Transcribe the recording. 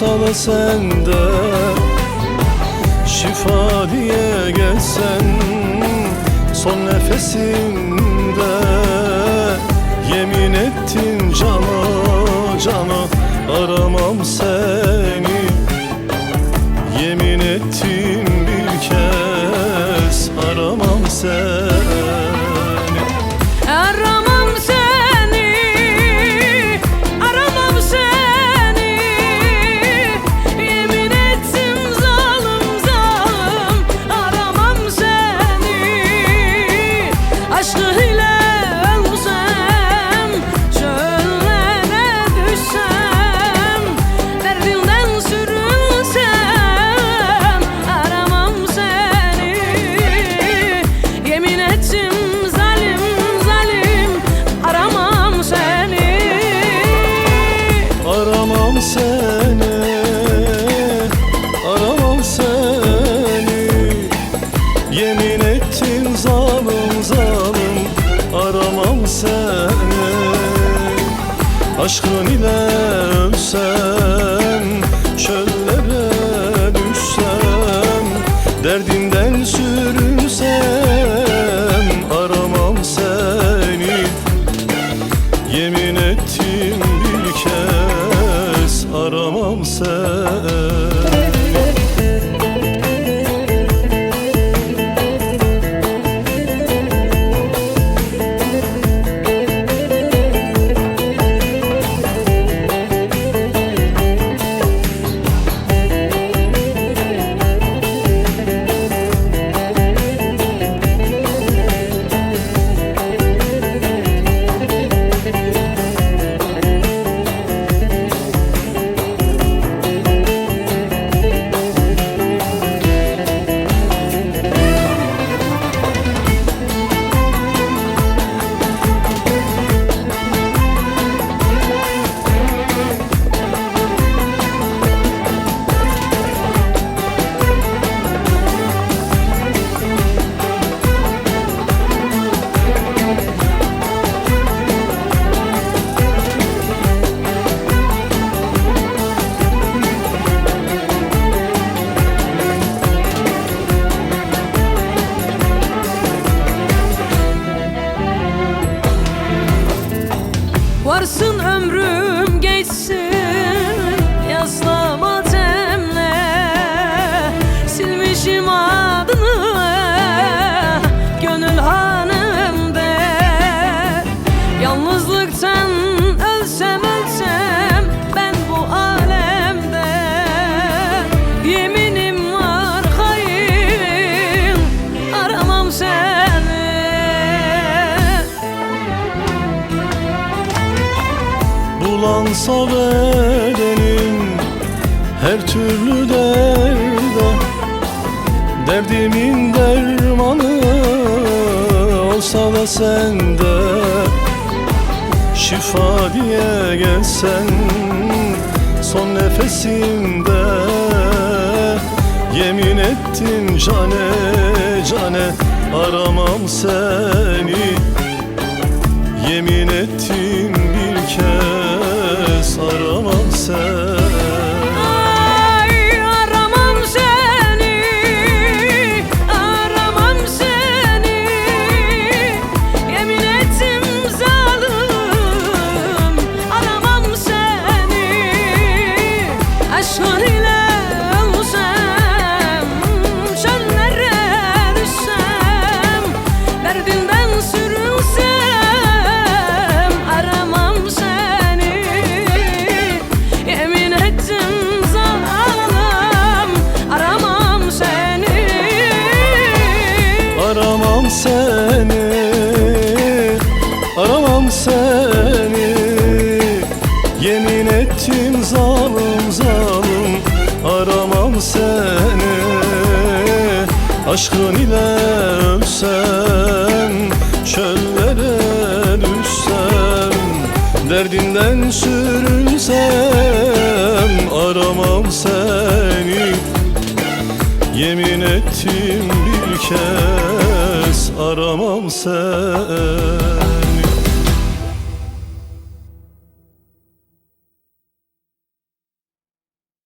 olsa da sende şifa diye gelsen son nefesimde. Yemin ettin cana cana aramam seni, yemin ettim bir kez aramam seni. Aramam seni, aramam seni. Yemin ettim zalim zalim aramam seni. Aşkı ile ölsem, çöllere düşsem, derdinden sürünsem aramam seni. Yemin ettim zalim zalim aramam seni. Aramam seni, aramam seni. Yemin ettin zalim zalim aramam seni. Aşkın ile ölsem, çöllere düşsem, derdinden sürünsem aramam seni. Yemin ettim bir kez aramam seni. Varsın ömrüm geçsin yazlama temle, silmişim adını gönül hanemde. Yalnızlıktan ölsem ölsem ben bu alemde, yeminim var hain aramam seni. Bulansa bedenim her türlü derde, derdimin dermanı olsa da sende şifa diye gelsen son nefesimde. Yemin ettin cane cane aramam seni, yemin ettim bir kez aramam seni. Ay aramam seni, aramam seni. Yemin ettim zalim aramam seni. Aşkın ile ölsem, çöllere düşsem, derdinden sürünsem aramam seni. Yemin ettim zalim aramam seni. Aramam seni, aramam seni. Yemin ettim zalim zalim aramam seni. Aşkın ile ölsem, çöllere düşsem, derdinden sürünsem aramam seni. Yemin ettim bir kez aramam seni.